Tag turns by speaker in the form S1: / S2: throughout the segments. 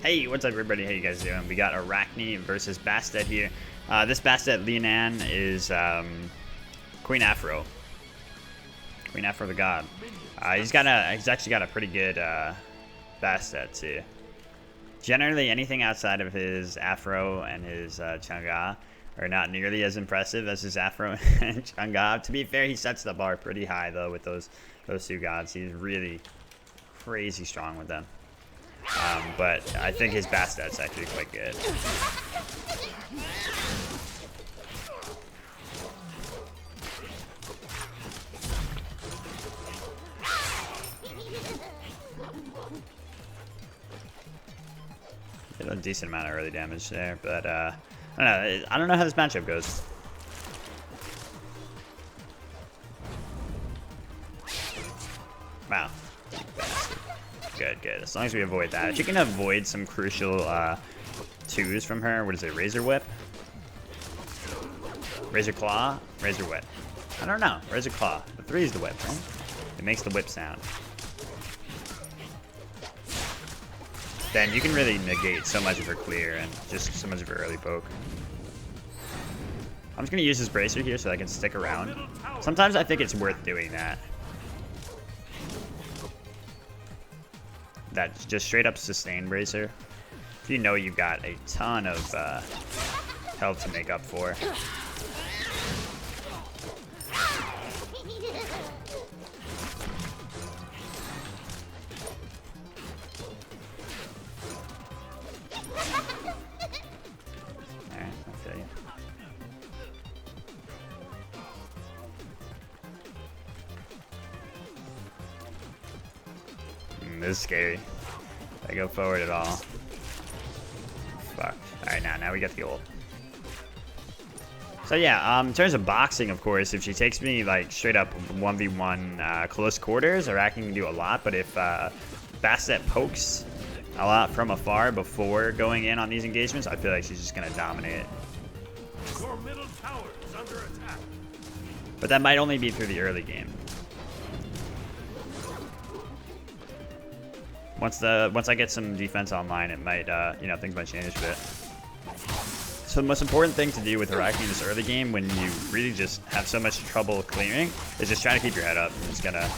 S1: Hey, what's up everybody? How you guys doing? We got Arachne versus Bastet here. This Bastet Lianan is Queen Afro. Queen Afro the god. He's actually got a pretty good Bastet too. Generally, anything outside of his Afro and his Chang'e are not nearly as impressive as his Afro and Chang'e. To be fair, he sets the bar pretty high though with those two gods. He's really crazy strong with them. But I think his Bastet's actually quite good. Did a decent amount of early damage there, but I don't know how this matchup goes. Wow. Good, good. As long as we avoid that. If you can avoid some crucial twos from her, what is it? Razor Whip? Razor Claw? Razor Whip. I don't know. Razor Claw. The 3 is the whip, right? It makes the whip sound. Then you can really negate so much of her clear and just so much of her early poke. I'm just going to use this bracer here so I can stick around. Sometimes I think it's worth doing that. That's just straight up sustain bracer. If you know you've got a ton of health to make up for. Alright, I feel you. This is scary. If I go forward at all. Fuck. Alright, now we got the ult. So yeah, in terms of boxing, of course, if she takes me like straight up 1v1 close quarters, Arachne can do a lot, but if Bastet pokes a lot from afar before going in on these engagements, I feel like she's just gonna dominate.
S2: Your middle tower is under attack.
S1: But that might only be through the early game. Once I get some defense online, it might things might change a bit. So the most important thing to do with Arachne in this early game, when you really just have so much trouble clearing, is just try to keep your head up. You're just gonna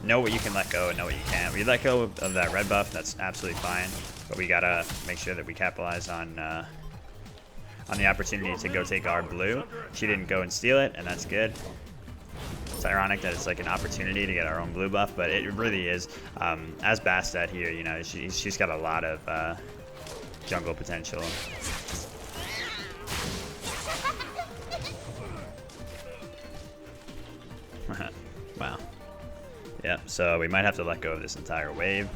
S1: know what you can let go and know what you can't. We let go of that red buff, that's absolutely fine, but we gotta make sure that we capitalize on the opportunity to go take our blue. She didn't go and steal it, and that's good. It's ironic that it's like an opportunity to get our own blue buff, but it really is. As Bastet here, you know, she's got a lot of jungle potential. Wow. Yeah, so we might have to let go of this entire wave.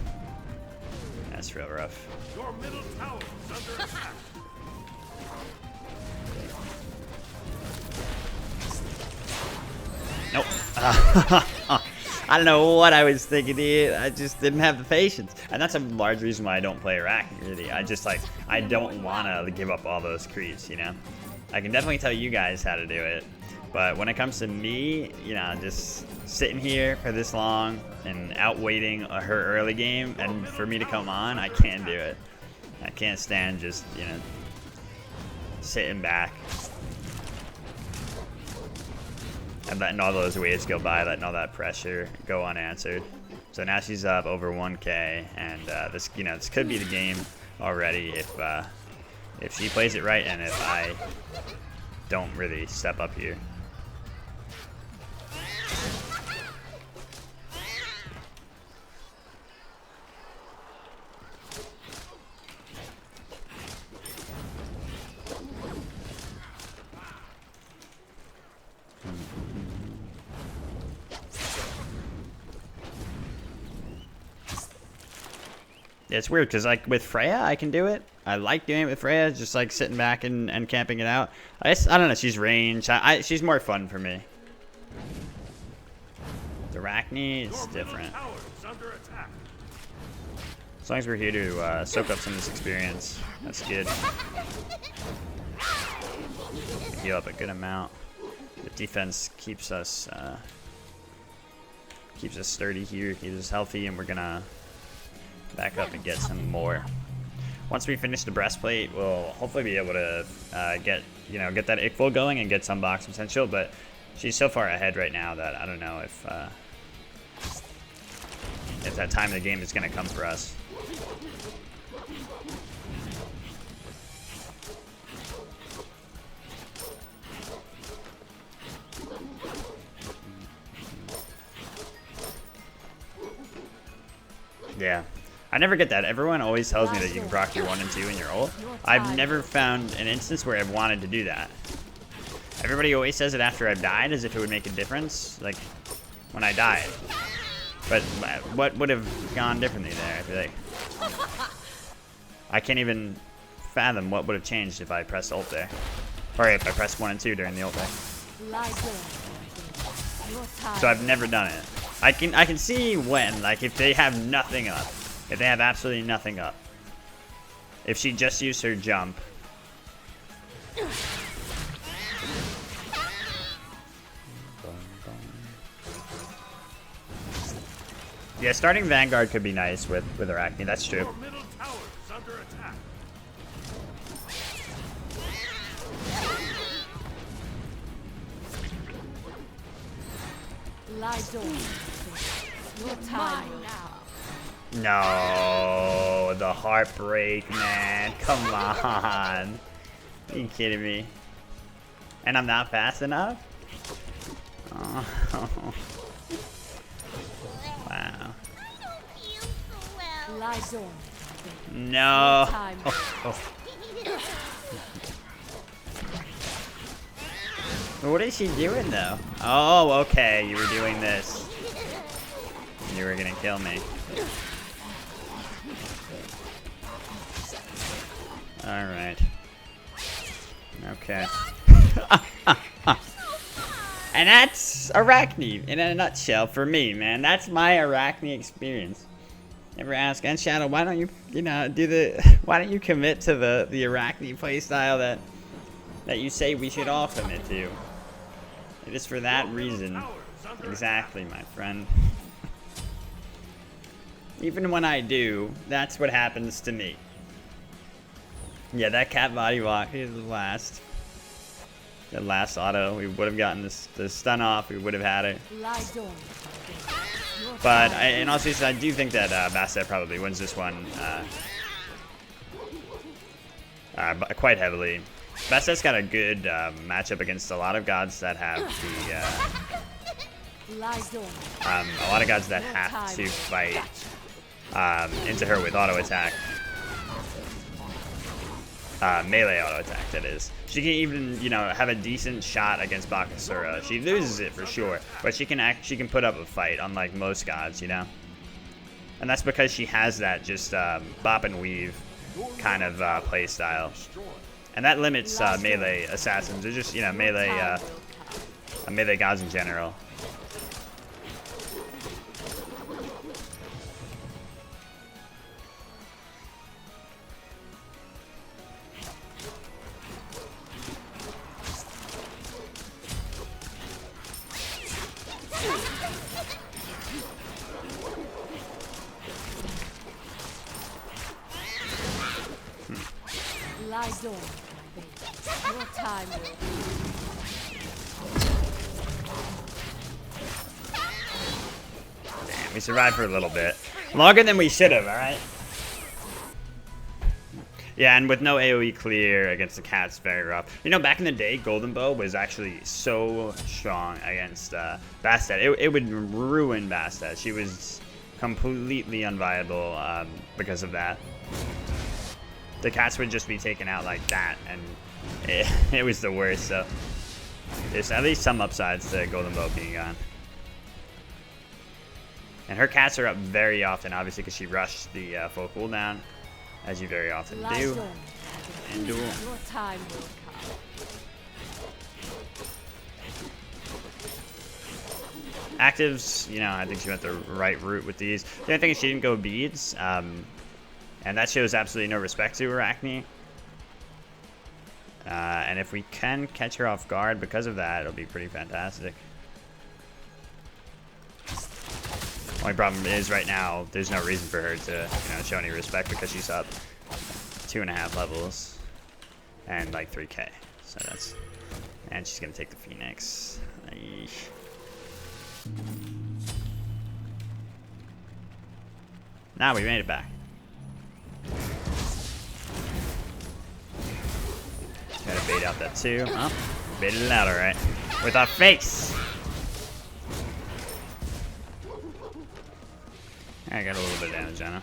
S1: That's real rough.
S2: Your middle tower is under attack.
S1: Nope. I don't know what I was thinking, dude. I just didn't have the patience. And that's a large reason why I don't play Arachne, really. I don't want to give up all those creeps, you know? I can definitely tell you guys how to do it. But when it comes to me, you know, just sitting here for this long and outwaiting her early game, and for me to come on, I can't do it. I can't stand just, you know, sitting back and letting all those waves go by, letting all that pressure go unanswered. So now she's up over 1K, and this could be the game already if she plays it right and if I don't really step up here. It's weird because like with Freya I can do it. I like doing it with Freya, just like sitting back and camping it out. I don't know, she's range. She's more fun for me. The Arachne is different. As long as we're here to soak up some of this experience, that's good. Heal up a good amount. The defense keeps us sturdy here, keeps us healthy, and we're gonna back up and get some more. Once we finish the breastplate, we'll hopefully be able to get that Ickful going and get some box potential. But she's so far ahead right now that I don't know if that time of the game is going to come for us. Yeah. I never get that. Everyone always tells me that you can proc your 1 and 2 in your ult. I've never found an instance where I've wanted to do that. Everybody always says it after I've died as if it would make a difference, like when I died. But what would have gone differently there? I feel like I can't even fathom what would have changed if I pressed ult there. Or if I pressed 1 and 2 during the ult there. So I've never done it. I can see when, like, if they have nothing up. If they have absolutely nothing up. If she just used her jump. Yeah, starting Vanguard could be nice with Arachne, that's true.
S2: Your middle tower is under attack.
S3: Lie down. Your time now.
S1: No, the heartbreak, man. Come on. Are you kidding me? And I'm not fast enough? Oh. Wow.
S3: Lie down.
S1: No. What is she doing though? Oh, okay. You were doing this. You were gonna kill me. Alright. Okay. And that's Arachne in a nutshell for me, man. That's my Arachne experience. Ever ask NShadow, why don't you, why don't you commit to the Arachne playstyle that you say we should all commit to? It is for that reason. Exactly, my friend. Even when I do, that's what happens to me. Yeah, that cat body walk is the last. The last auto. We would have gotten the stun off. We would have had it. But in all seriousness, I do think that Bastet probably wins this one quite heavily. Bastet's got a good matchup against a lot of gods that have a lot of gods that have to fight into her with auto attack. Melee auto attack, that is. She can even, have a decent shot against Bakasura. She loses it for sure, but she can put up a fight, unlike most gods, And that's because she has that just bop and weave kind of play style, and that limits melee assassins. They're just melee gods in general.
S3: Lie down. Your time will
S1: Damn, we survived for a little bit. Longer than we should have, alright? Yeah, and with no AoE clear against the cats, very rough. Back in the day, Golden Bow was actually so strong against Bastet. It would ruin Bastet. She was completely unviable because of that. The cats would just be taken out like that, and it was the worst. So there's at least some upsides to Golden Bow being gone. And her cats are up very often, obviously, because she rushed the full cooldown, as you very often do in Duel.
S3: Your time will come.
S1: Actives, I think she went the right route with these. The only thing is she didn't go beads, and that shows absolutely no respect to Arachne. And if we can catch her off guard because of that, it'll be pretty fantastic. Only problem is right now, there's no reason for her to, show any respect because she's up 2.5 levels and like 3k. So that's, and she's gonna take the Phoenix. Eesh. Now we made it back. Gotta bait out that 2. Oh, baited it out alright. With our face! I got a little bit of damage on her.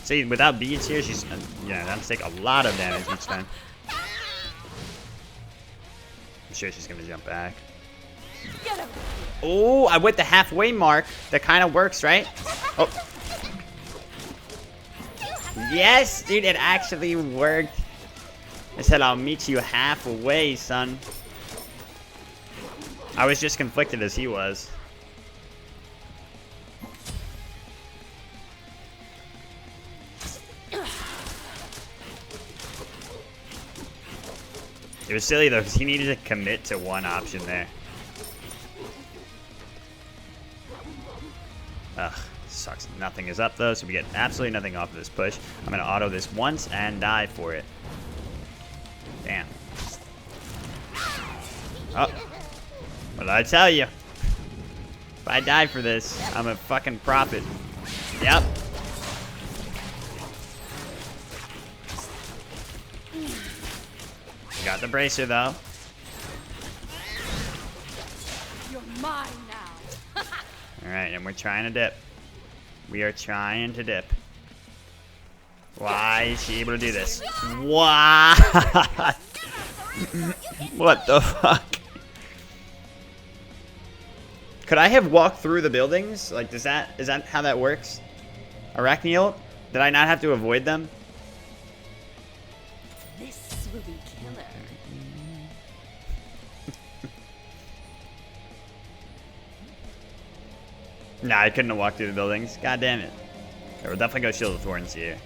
S1: See, without beads here, she's gonna take a lot of damage each time. I'm sure she's gonna jump back. Oh, I went the halfway mark. That kind of works, right? Oh. Yes, dude, it actually worked. I said I'll meet you halfway, son. I was just conflicted as he was. It was silly though, because he needed to commit to one option there. Ugh, sucks. Nothing is up though, so we get absolutely nothing off of this push. I'm gonna auto this once and die for it. Damn. Oh. What did I tell you? If I die for this, I'm a fucking prophet. Yep. Got the bracer though.
S3: You're mine now.
S1: Alright, and we're trying to dip. We are trying to dip. Why is she able to do this? What? What the fuck? Could I have walked through the buildings? Like, is that how that works? Arachne ult? Did I not have to avoid them?
S3: This will be killer.
S1: Nah, I couldn't have walked through the buildings. God damn it. Okay, we'll definitely go Shield of Thorns here.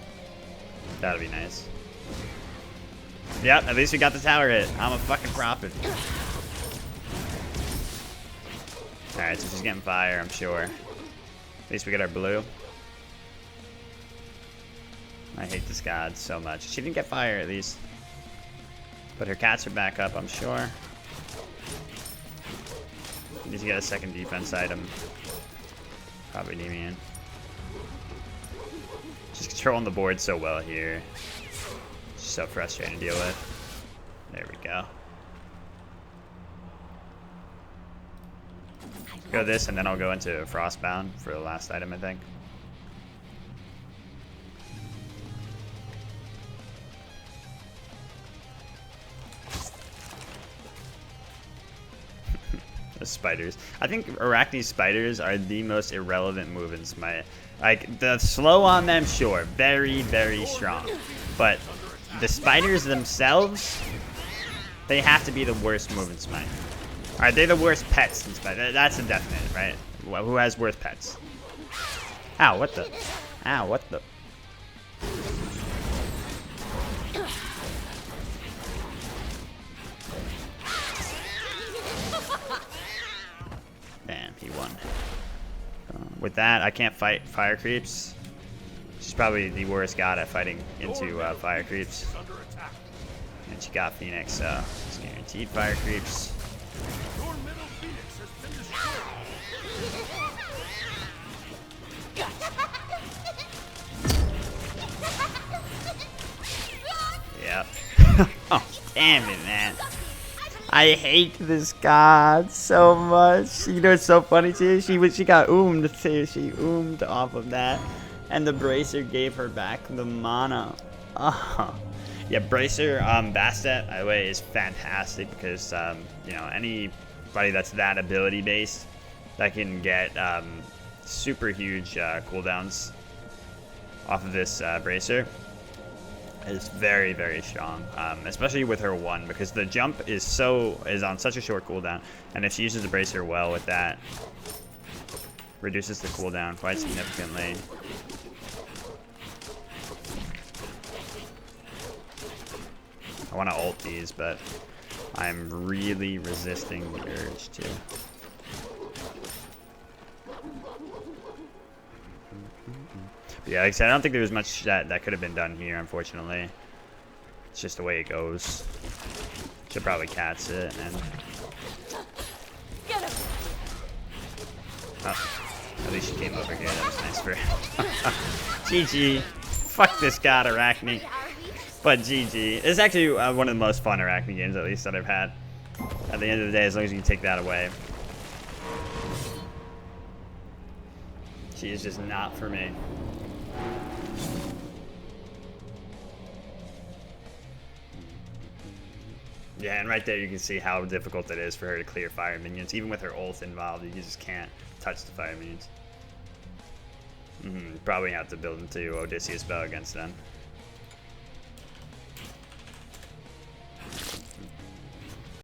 S1: That'll be nice. Yep, at least we got the tower hit. I'm a fucking prophet. Alright, so she's getting fire, I'm sure. At least we get our blue. I hate this god so much. She didn't get fire, at least. But her cats are back up, I'm sure. Need to get a second defense item. Probably need me in. She's controlling the board so well here. It's so frustrating to deal with. There we go. Go this, and then I'll go into Frostbound for the last item, I think. The spiders. I think Arachne's spiders are the most irrelevant move in Smite. Like, the slow on them, sure, very, very strong. But the spiders themselves, they have to be the worst move in Smite. Alright, they're the worst pets in Smite. That's a definite, right? Who has worse pets? Ow, what the? Ow, what the? Damn, he won. With that, I can't fight fire creeps. She's probably the worst god at fighting into fire creeps. And she got Phoenix, so it's guaranteed fire creeps.
S2: Your middle Phoenix has been destroyed.
S1: Yep. Oh, damn it, man. I hate this god so much. You know, it's so funny too. She got oomed too. She oomed off of that, and the bracer gave her back the mana. Oh. Yeah, bracer Bastet, by the way, is fantastic because you know, anybody that's that ability based that can get super huge cooldowns off of this bracer is very, very strong, especially with her 1, because the jump is on such a short cooldown, and if she uses the bracer well with that, reduces the cooldown quite significantly. I want to ult these, but I'm really resisting the urge to. Yeah, like I said, I don't think there was much that could have been done here, unfortunately. It's just the way it goes. Should probably catch it and...
S3: Get him.
S1: Oh, at least she came over here. That was nice for her. GG. Fuck this god, Arachne. But GG. It's actually one of the most fun Arachne games, at least, that I've had. At the end of the day, as long as you can take that away. She is just not for me. Yeah, and right there you can see how difficult it is for her to clear fire minions. Even with her ult involved, you just can't touch the fire minions. Probably have to build into Odysseus Bow against them.